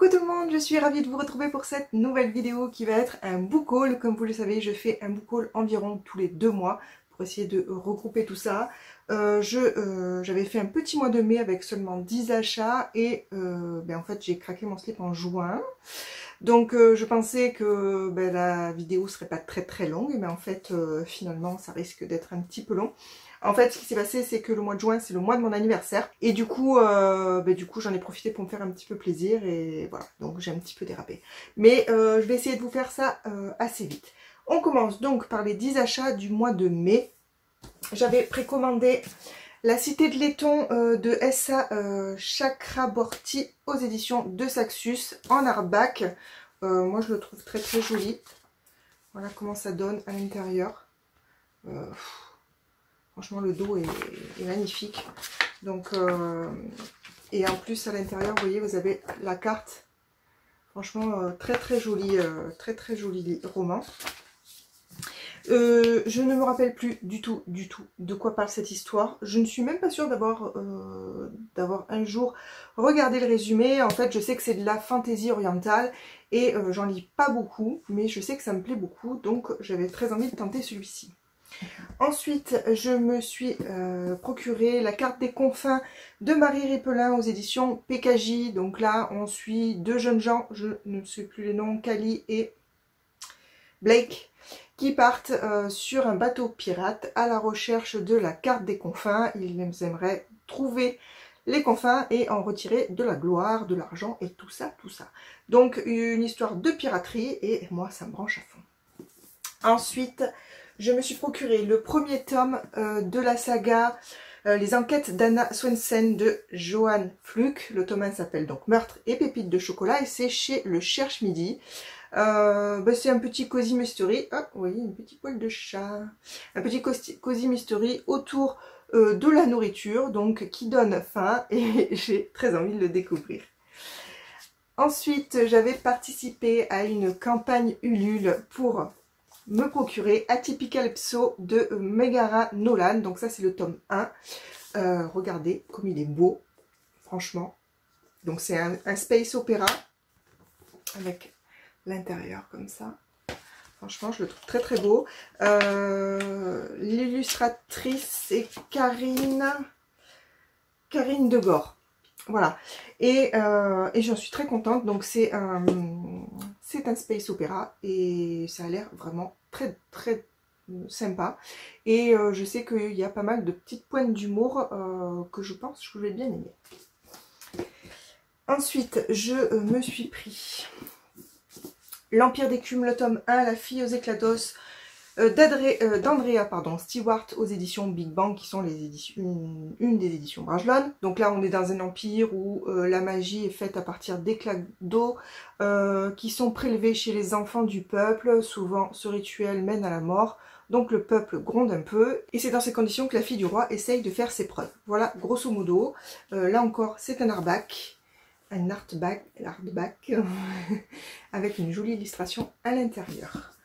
Coucou tout le monde, je suis ravie de vous retrouver pour cette nouvelle vidéo qui va être un book haul. Comme vous le savez, je fais un book haul environ tous les 2 mois pour essayer de regrouper tout ça. J'avais fait un petit mois de mai avec seulement 10 achats et en fait j'ai craqué mon slip en juin. Donc je pensais que la vidéo serait pas très longue, mais en fait finalement ça risque d'être un petit peu long. En fait, ce qui s'est passé, c'est que le mois de juin, c'est le mois de mon anniversaire. Et du coup, j'en ai profité pour me faire un petit peu plaisir. Et voilà, donc j'ai un petit peu dérapé. Mais je vais essayer de vous faire ça assez vite. On commence donc par les 10 achats du mois de mai. J'avais précommandé La Cité de laiton de S.A. Chakraborty aux éditions de Saxus en hardback. Moi, je le trouve très joli. Voilà comment ça donne à l'intérieur. Franchement, le dos est magnifique. Donc, et en plus, à l'intérieur, vous voyez, vous avez la carte. Franchement, très joli roman. Je ne me rappelle plus du tout de quoi parle cette histoire. Je ne suis même pas sûre d'avoir un jour regardé le résumé. En fait, je sais que c'est de la fantaisie orientale et j'en lis pas beaucoup, mais je sais que ça me plaît beaucoup, donc j'avais très envie de tenter celui-ci. Ensuite, je me suis procuré La Carte des confins de Marie Ripelin aux éditions PKJ. Donc là, on suit deux jeunes gens, je ne sais plus les noms, Cali et Blake, qui partent sur un bateau pirate à la recherche de la carte des confins. Ils aimeraient trouver les confins et en retirer de la gloire, de l'argent et tout ça. Donc une histoire de piraterie et moi ça me branche à fond. Ensuite, je me suis procuré le premier tome de la saga Les enquêtes d'Anna Swensen de Johan Fluke. Le tome 1 s'appelle donc Meurtre et pépites de chocolat et c'est chez Le Cherche Midi. C'est un petit cozy mystery. Ah oui, un petit poil de chat. Un petit cozy mystery autour de la nourriture, donc qui donne faim et j'ai très envie de le découvrir. Ensuite, j'avais participé à une campagne Ulule pour me procurer Atypical Pso de Megara Nolan. Donc ça c'est le tome 1. Regardez comme il est beau, franchement. Donc c'est un space opéra avec l'intérieur comme ça. Franchement, je le trouve très beau. L'illustratrice est Karine Degore. Voilà. Et j'en suis très contente. Donc c'est un space opéra et ça a l'air vraiment très sympa. Et je sais qu'il y a pas mal de petites pointes d'humour que je pense que je vais bien aimer. Ensuite, je me suis pris L'Empire d'écume, le tome 1, La fille aux éclatos d'Andrea Stewart aux éditions Big Bang, qui sont les éditions, une des éditions Brajlon. Donc là, on est dans un empire où la magie est faite à partir d'éclats d'eau qui sont prélevés chez les enfants du peuple. Souvent, ce rituel mène à la mort. Donc le peuple gronde un peu. Et c'est dans ces conditions que la fille du roi essaye de faire ses preuves. Voilà, grosso modo. Là encore, c'est un hardback. Un hardback avec une jolie illustration à l'intérieur.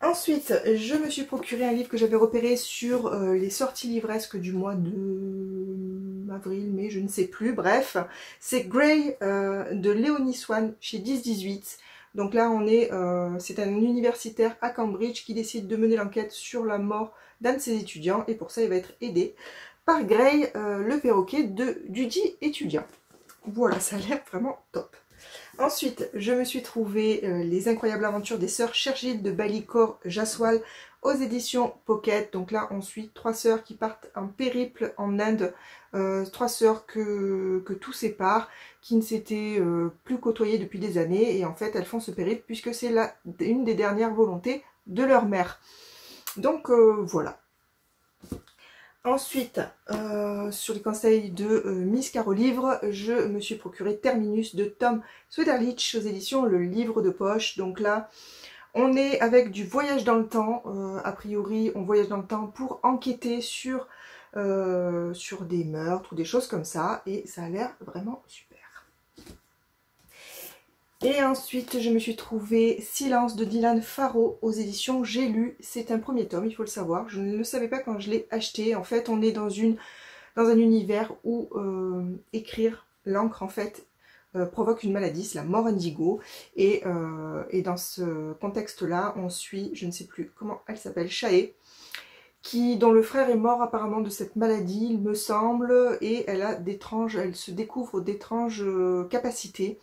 Ensuite, je me suis procuré un livre que j'avais repéré sur les sorties livresques du mois de avril, mai, je ne sais plus, bref. C'est Grey de Léonie Swan chez 10-18. Donc là, c'est un universitaire à Cambridge qui décide de mener l'enquête sur la mort d'un de ses étudiants. Et pour ça, il va être aidé par Grey, le perroquet dudit étudiant. Voilà, ça a l'air vraiment top. Ensuite, je me suis trouvé Les incroyables aventures des sœurs Shergill de Balikor Jaswal aux éditions Pocket. Donc là, on suit 3 sœurs qui partent en périple en Inde. 3 sœurs que tout sépare, qui ne s'étaient plus côtoyées depuis des années. Et en fait, elles font ce périple puisque c'est une des dernières volontés de leur mère. Donc voilà. Ensuite, sur les conseils de Miss Caro Livre, je me suis procuré Terminus de Tom Swederlich aux éditions Le Livre de Poche. Donc là, on est avec du voyage dans le temps. A priori, on voyage dans le temps pour enquêter sur des meurtres ou des choses comme ça. Et ça a l'air vraiment super. Et ensuite, je me suis trouvé Silence de Dylan Farrow aux éditions J'ai lu. C'est un premier tome, il faut le savoir. Je ne le savais pas quand je l'ai acheté. En fait, on est dans un univers où écrire, l'encre en fait, provoque une maladie, c'est la mort indigo. Et dans ce contexte-là, on suit, je ne sais plus comment elle s'appelle, Shae, dont le frère est mort apparemment de cette maladie, il me semble, et elle se découvre d'étranges capacités,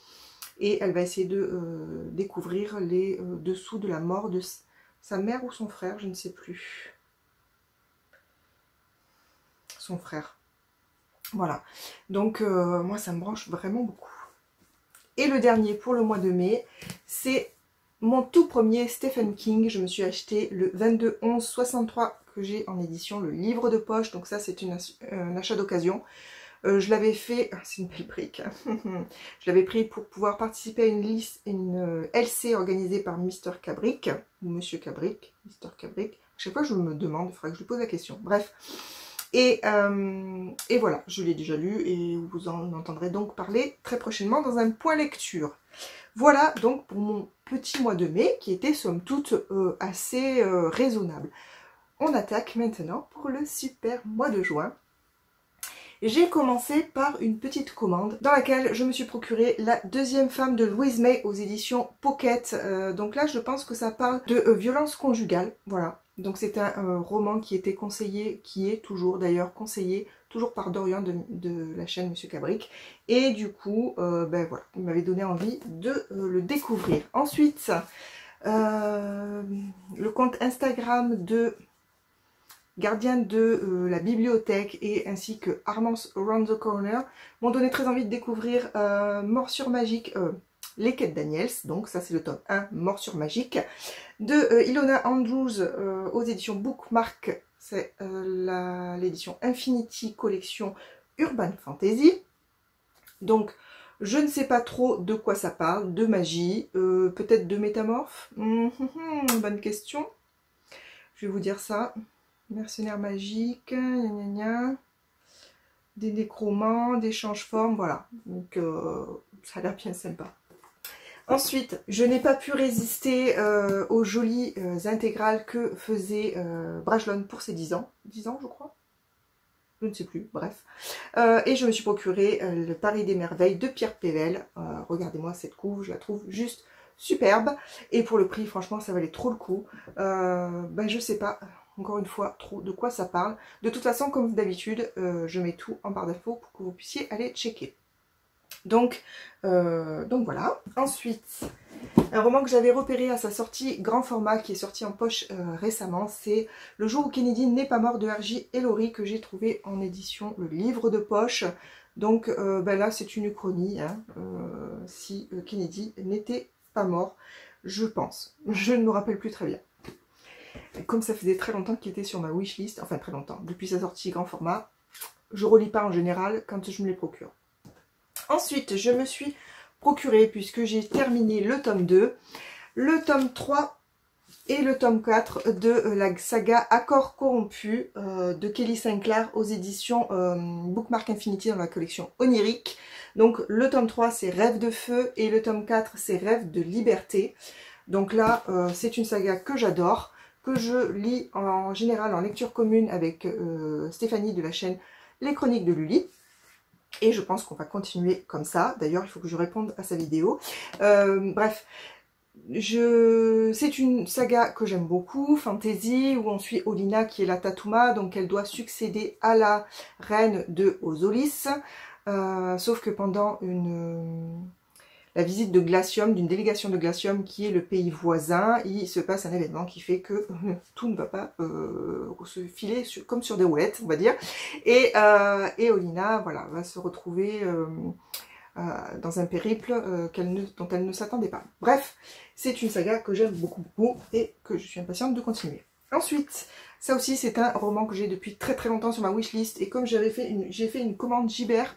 et elle va essayer de découvrir les dessous de la mort de sa mère ou son frère, je ne sais plus. Son frère. Voilà. Donc, moi, ça me branche vraiment beaucoup. Et le dernier pour le mois de mai, c'est mon tout premier Stephen King. Je me suis acheté le 22-11-63 que j'ai en édition, le livre de poche. Donc ça, c'est un achat d'occasion. Je l'avais fait, c'est une belle brique, je l'avais pris pour pouvoir participer à une LC organisée par Mr. Cabric, ou Monsieur Cabric, Mr. Cabric. À chaque fois je me demande, il faudrait que je lui pose la question. Bref, et voilà, je l'ai déjà lu et vous en entendrez donc parler très prochainement dans un point lecture. Voilà donc pour mon petit mois de mai qui était somme toute assez raisonnable. On attaque maintenant pour le super mois de juin. J'ai commencé par une petite commande dans laquelle je me suis procuré La deuxième femme de Louise May aux éditions Pocket. Donc là, je pense que ça parle de violence conjugale. Voilà. Donc c'est un roman qui était conseillé, qui est toujours d'ailleurs conseillé, toujours par Dorian de la chaîne Monsieur Cabric. Et du coup, ben voilà, il m'avait donné envie de le découvrir. Ensuite, le compte Instagram de Gardien de la bibliothèque et ainsi que Armand's Around the Corner m'ont donné très envie de découvrir Morsure Magique, Les Quêtes Daniels, donc ça c'est le tome 1, Morsure Magique, de Ilona Andrews aux éditions Bookmark, c'est l'édition Infinity Collection Urban Fantasy. Donc je ne sais pas trop de quoi ça parle, de magie, peut-être de métamorphe, bonne question, je vais vous dire ça. Mercenaires magiques, gna gna gna, des nécromants, des change-formes, voilà. Donc ça a l'air bien sympa. Ensuite, je n'ai pas pu résister aux jolies intégrales que faisait Brajlon pour ses 10 ans. 10 ans, je crois. Je ne sais plus, bref. Et je me suis procuré le Paris des Merveilles de Pierre Pével. Regardez-moi cette couve, je la trouve juste superbe. Et pour le prix, franchement, ça valait trop le coup. Ben, je sais pas, encore une fois, trop de quoi ça parle. De toute façon, comme d'habitude, je mets tout en barre d'infos pour que vous puissiez aller checker. Donc voilà. Ensuite, un roman que j'avais repéré à sa sortie grand format, qui est sorti en poche récemment, c'est Le jour où Kennedy n'est pas mort de R.J. Ellory, que j'ai trouvé en édition, le livre de poche. Donc ben là, c'est une uchronie, hein, si Kennedy n'était pas mort, je pense. Je ne me rappelle plus très bien. Comme ça faisait très longtemps qu'il était sur ma wishlist, enfin très longtemps, depuis sa sortie grand format, je relis pas en général quand je me les procure. Ensuite, je me suis procuré, puisque j'ai terminé le tome 2, le tome 3 et le tome 4 de la saga Accords corrompus de Kelly Sinclair aux éditions Bookmark Infinity dans la collection Onirique. Donc le tome 3 c'est Rêve de feu et le tome 4 c'est Rêve de liberté. Donc là c'est une saga que j'adore, que je lis en général en lecture commune avec Stéphanie de la chaîne Les Chroniques de Lully. Et je pense qu'on va continuer comme ça. D'ailleurs, il faut que je réponde à sa vidéo. Bref, c'est une saga que j'aime beaucoup, fantasy, où on suit Olina qui est la Tatuma, donc elle doit succéder à la reine de Ozolis. Sauf que pendant la visite de Glacium, d'une délégation de Glacium qui est le pays voisin, il se passe un événement qui fait que tout ne va pas se filer comme sur des roulettes, on va dire. Et Olina, voilà, va se retrouver dans un périple dont elle ne s'attendait pas. Bref, c'est une saga que j'aime beaucoup, beaucoup et que je suis impatiente de continuer. Ensuite, ça aussi c'est un roman que j'ai depuis très très longtemps sur ma wishlist, et comme j'ai fait une commande Gibert,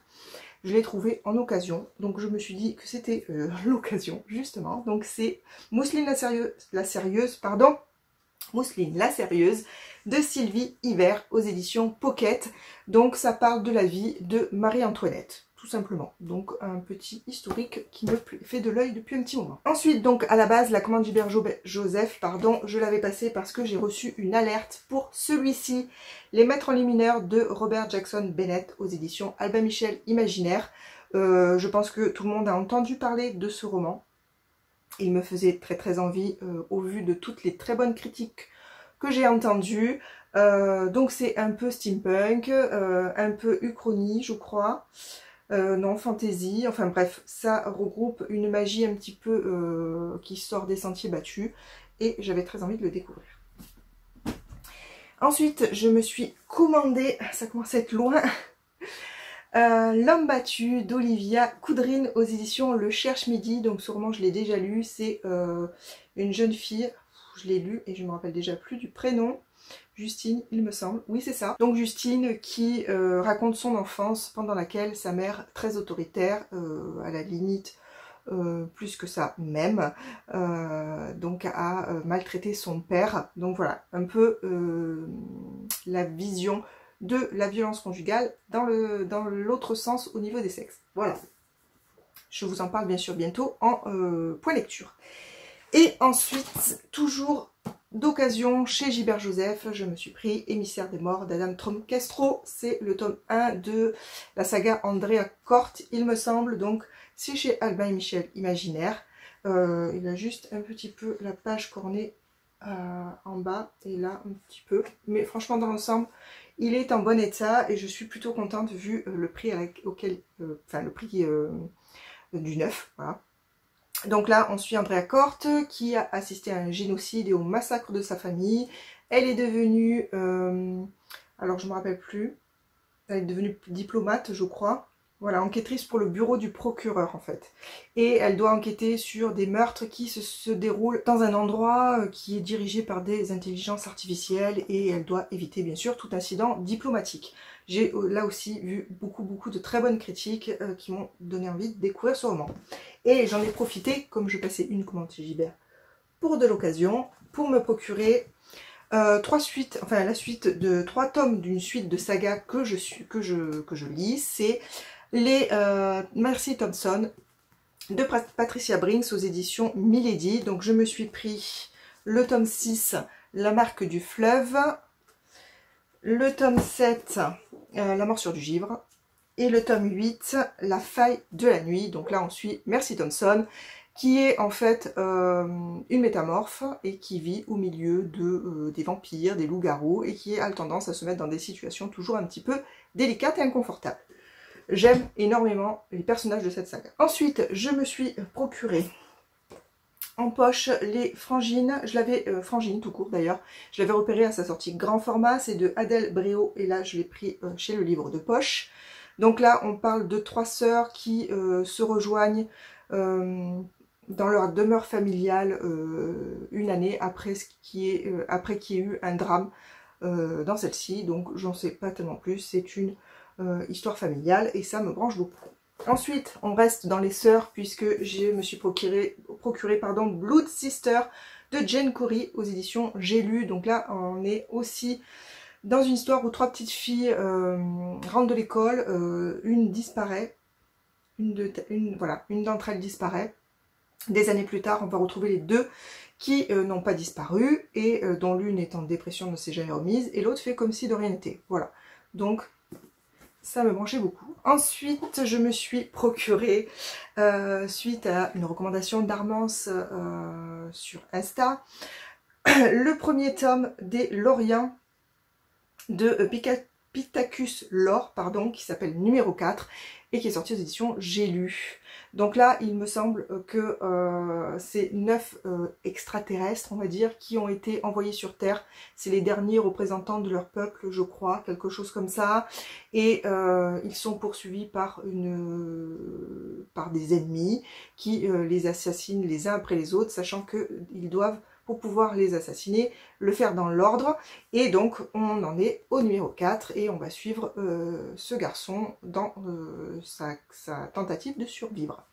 je l'ai trouvé en occasion, donc je me suis dit que c'était l'occasion, justement. Donc c'est Mousseline la sérieuse de Sylvie Hiver aux éditions Pocket. Donc ça parle de la vie de Marie-Antoinette, tout simplement. Donc un petit historique qui me fait de l'œil depuis un petit moment. Ensuite, donc à la base, la commande Gilbert Joseph, pardon, je l'avais passé parce que j'ai reçu une alerte pour celui-ci, Les Maîtres en les mineurs de Robert Jackson Bennett aux éditions Albin Michel Imaginaire. Je pense que tout le monde a entendu parler de ce roman. Il me faisait très très envie au vu de toutes les très bonnes critiques que j'ai entendues. Donc c'est un peu steampunk, un peu uchronie je crois. Non, fantasy, enfin bref, ça regroupe une magie un petit peu qui sort des sentiers battus. Et j'avais très envie de le découvrir. Ensuite, je me suis commandé, ça commence à être loin, L'homme battu d'Olivia Coudrine aux éditions Le Cherche Midi. Donc ce roman je l'ai déjà lu, c'est une jeune fille, je l'ai lu et je me rappelle déjà plus du prénom, Justine il me semble, oui c'est ça. Donc Justine qui raconte son enfance pendant laquelle sa mère, très autoritaire, à la limite plus que ça même, donc a maltraité son père. Donc voilà, un peu la vision de la violence conjugale dans l'autre sens au niveau des sexes. Voilà. Je vous en parle bien sûr bientôt en point lecture. Et ensuite, toujours d'occasion, chez Gilbert Joseph, je me suis pris Émissaire des morts d'Adam Trump-Castro. C'est le tome 1 de la saga Andrea Corte, il me semble. Donc, c'est chez Albin et Michel Imaginaire. Il a juste un petit peu la page cornée en bas et là un petit peu. Mais franchement, dans l'ensemble, il est en bon état et je suis plutôt contente vu le prix auquel, enfin le prix du neuf, voilà. Donc là, on suit Andrea Corte qui a assisté à un génocide et au massacre de sa famille. Elle est devenue, alors je me rappelle plus, elle est devenue diplomate, je crois. Voilà, enquêtrice pour le bureau du procureur en fait. Et elle doit enquêter sur des meurtres qui se déroulent dans un endroit qui est dirigé par des intelligences artificielles et elle doit éviter bien sûr tout incident diplomatique. J'ai là aussi vu beaucoup de très bonnes critiques qui m'ont donné envie de découvrir ce roman. Et j'en ai profité, comme je passais une commande chez Gilbert, pour de l'occasion, pour me procurer trois suites, enfin la suite de 3 tomes d'une suite de sagas que je lis, c'est les Mercy Thompson de Patricia Brinks aux éditions Milady. Donc je me suis pris le tome 6, La marque du fleuve, le tome 7, La morsure du givre, et le tome 8, La faille de la nuit. Donc là on suit Mercy Thompson, qui est en fait une métamorphe et qui vit au milieu des vampires, des loups-garous, et qui a tendance à se mettre dans des situations toujours un petit peu délicates et inconfortables. J'aime énormément les personnages de cette saga. Ensuite, je me suis procuré en poche les Frangines. Je l'avais, Frangine tout court d'ailleurs, je l'avais repéré à sa sortie grand format, c'est de Adèle Bréau, et là je l'ai pris chez le livre de poche. Donc là, on parle de 3 sœurs qui se rejoignent dans leur demeure familiale une année après qu'il y ait eu un drame dans celle-ci. Donc j'en sais pas tellement plus, c'est une histoire familiale et ça me branche beaucoup. Ensuite, on reste dans les sœurs puisque je me suis procuré Blood Sister de Jane Cory aux éditions J'ai lu. Donc là, on est aussi dans une histoire où 3 petites filles rentrent de l'école, une disparaît, voilà, une d'entre elles disparaît. Des années plus tard, on va retrouver les 2 qui n'ont pas disparu et dont l'une est en dépression, ne s'est jamais remise, et l'autre fait comme si de rien n'était. Voilà, donc ça me branchait beaucoup. Ensuite, je me suis procuré, suite à une recommandation d'Armance sur Insta, le premier tome des Loriens de Pittacus Lore, pardon, qui s'appelle numéro 4 et qui est sorti aux éditions J'ai lu. Donc là, il me semble que c'est 9 extraterrestres, on va dire, qui ont été envoyés sur Terre. C'est les derniers représentants de leur peuple, je crois, quelque chose comme ça. Et ils sont poursuivis par des ennemis qui les assassinent les uns après les autres, sachant qu'ils doivent, pour pouvoir les assassiner, le faire dans l'ordre. Et donc on en est au numéro 4 et on va suivre ce garçon dans sa tentative de survivre.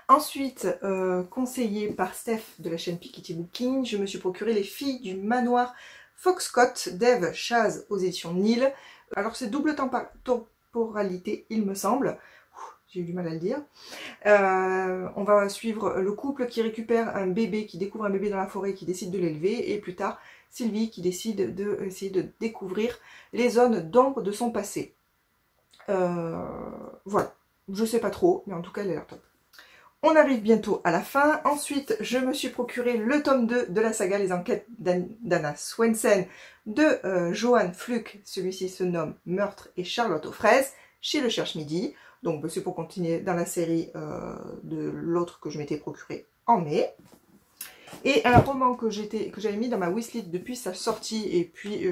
Ensuite, conseillé par Steph de la chaîne Piketty Booking, je me suis procuré Les filles du manoir Foxcott d'Eve Chaz aux éditions Nil. Alors c'est double temporalité il me semble. J'ai eu du mal à le dire. On va suivre le couple qui récupère un bébé, qui découvre un bébé dans la forêt, qui décide de l'élever, et plus tard Sylvie qui décide d'essayer de découvrir les zones d'ombre de son passé. Voilà. Je sais pas trop, mais en tout cas, elle a l'air top. On arrive bientôt à la fin. Ensuite, je me suis procuré le tome 2 de la saga Les Enquêtes d'Anna Swensen de Johan Fluck. Celui-ci se nomme Meurtre et Charlotte aux fraises, chez Le Cherche-Midi. Donc, c'est pour continuer dans la série de l'autre que je m'étais procuré en mai. Et un roman que j'avais mis dans ma wishlist depuis sa sortie, et puis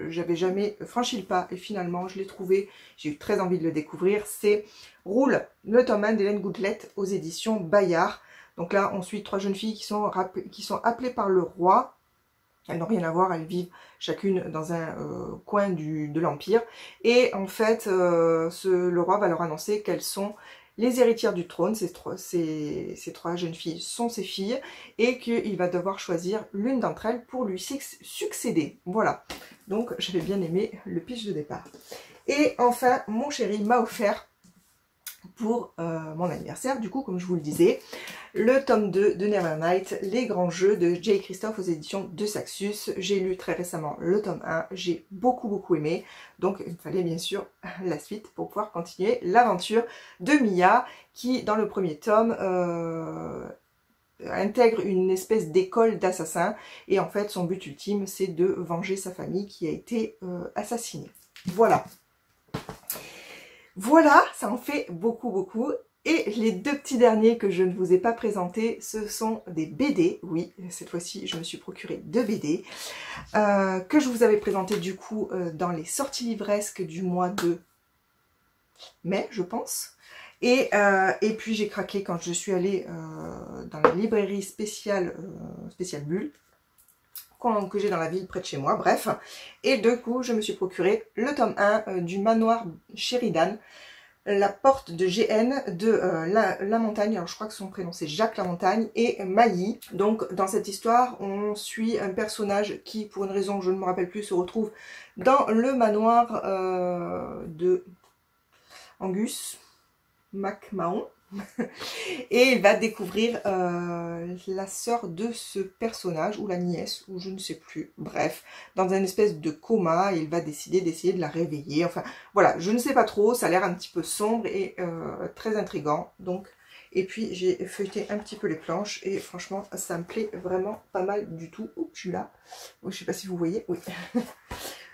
j'avais jamais franchi le pas, et finalement je l'ai trouvé, j'ai eu très envie de le découvrir, c'est Roule, le tome 1 d'Hélène Gouttelette aux éditions Bayard. Donc là on suit 3 jeunes filles qui sont appelées par le roi. Elles n'ont rien à voir, elles vivent chacune dans un coin de l'Empire. Et en fait, le roi va leur annoncer qu'elles sont les héritières du trône. Ces trois jeunes filles sont ses filles. Et qu'il va devoir choisir l'une d'entre elles pour lui succéder. Voilà. Donc, j'avais bien aimé le pitch de départ. Et enfin, mon chéri m'a offert pour mon anniversaire, du coup, comme je vous le disais, le tome 2 de Nevernight, les grands jeux de J. Christophe aux éditions de Saxus. J'ai lu très récemment le tome 1, j'ai beaucoup aimé, donc il me fallait bien sûr la suite pour pouvoir continuer l'aventure de Mia, qui dans le premier tome intègre une espèce d'école d'assassins, et en fait son but ultime c'est de venger sa famille qui a été assassinée. Voilà. Voilà, ça en fait beaucoup. Et les 2 petits derniers que je ne vous ai pas présentés, ce sont des BD. Oui, cette fois-ci, je me suis procuré 2 BD que je vous avais présentés du coup dans les sorties livresques du mois de mai, je pense. Et puis j'ai craqué quand je suis allée dans la librairie spéciale Bulle, que j'ai dans la ville près de chez moi, bref. Et du coup, je me suis procuré le tome 1 du manoir Sheridan, la porte de GN de la Montagne. Alors je crois que son prénom c'est Jacques Lamontagne, et Mailly. Donc dans cette histoire, on suit un personnage qui, pour une raison que je ne me rappelle plus, se retrouve dans le manoir de Angus MacMahon. Et il va découvrir la sœur de ce personnage, ou la nièce, ou je ne sais plus, bref, dans une espèce de coma, et il va décider d'essayer de la réveiller. Enfin voilà, je ne sais pas trop, ça a l'air un petit peu sombre et très intriguant. Donc, et puis j'ai feuilleté un petit peu les planches et franchement ça me plaît vraiment pas mal du tout. Oups, je suis là, je sais pas si vous voyez, oui.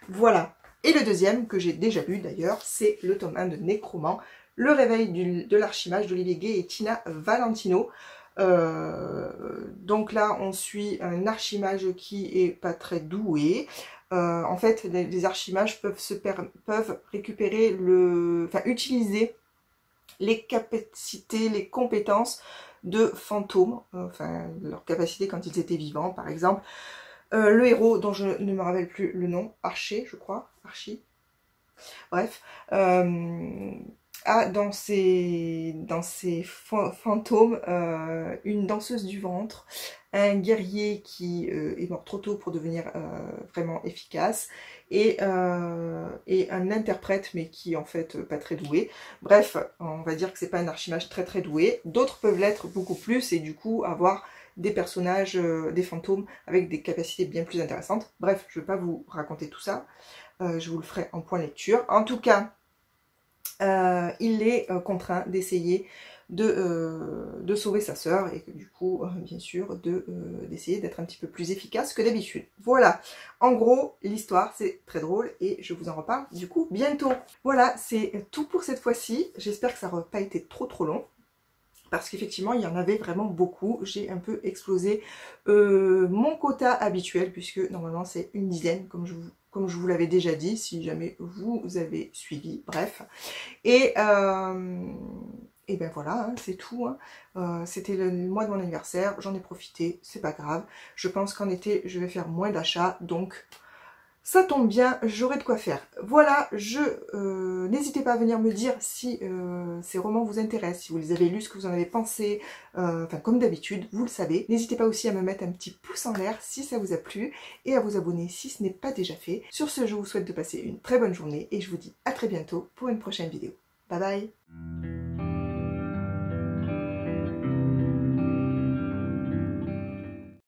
Voilà. Et le deuxième que j'ai déjà lu d'ailleurs, c'est le tome 1 de Nécroman, le réveil de l'archimage d'Olivier Gay et Tina Valentino. Donc là, on suit un archimage qui est pas très doué. En fait, les archimages peuvent récupérer utiliser les capacités, les compétences de fantômes, enfin leurs capacités quand ils étaient vivants, par exemple. Le héros, dont je ne me rappelle plus le nom, Archer, je crois, Archie. Bref, a dans ses fantômes une danseuse du ventre, un guerrier qui est mort trop tôt pour devenir vraiment efficace, et un interprète mais qui est en fait pas très doué. Bref, on va dire que c'est pas un archimage très doué. D'autres peuvent l'être beaucoup plus et du coup avoir des personnages, des fantômes avec des capacités bien plus intéressantes. Bref, je ne vais pas vous raconter tout ça, je vous le ferai en point lecture. En tout cas, il est contraint d'essayer de sauver sa sœur et que du coup, bien sûr, d'essayer d'être un petit peu plus efficace que d'habitude. Voilà, en gros, l'histoire, c'est très drôle et je vous en reparle du coup bientôt. Voilà, c'est tout pour cette fois-ci. J'espère que ça n'aura pas été trop long, parce qu'effectivement, il y en avait vraiment beaucoup. J'ai un peu explosé mon quota habituel, puisque normalement, c'est une dizaine, comme je vous l'avais déjà dit, si jamais vous avez suivi, bref. Et ben voilà, hein, c'est tout. Hein. C'était le mois de mon anniversaire, j'en ai profité, c'est pas grave. Je pense qu'en été, je vais faire moins d'achats, donc ça tombe bien, j'aurai de quoi faire. Voilà, n'hésitez pas à venir me dire si ces romans vous intéressent, si vous les avez lus, ce que vous en avez pensé, enfin comme d'habitude, vous le savez. N'hésitez pas aussi à me mettre un petit pouce en l'air si ça vous a plu, et à vous abonner si ce n'est pas déjà fait. Sur ce, je vous souhaite de passer une très bonne journée, et je vous dis à très bientôt pour une prochaine vidéo. Bye bye!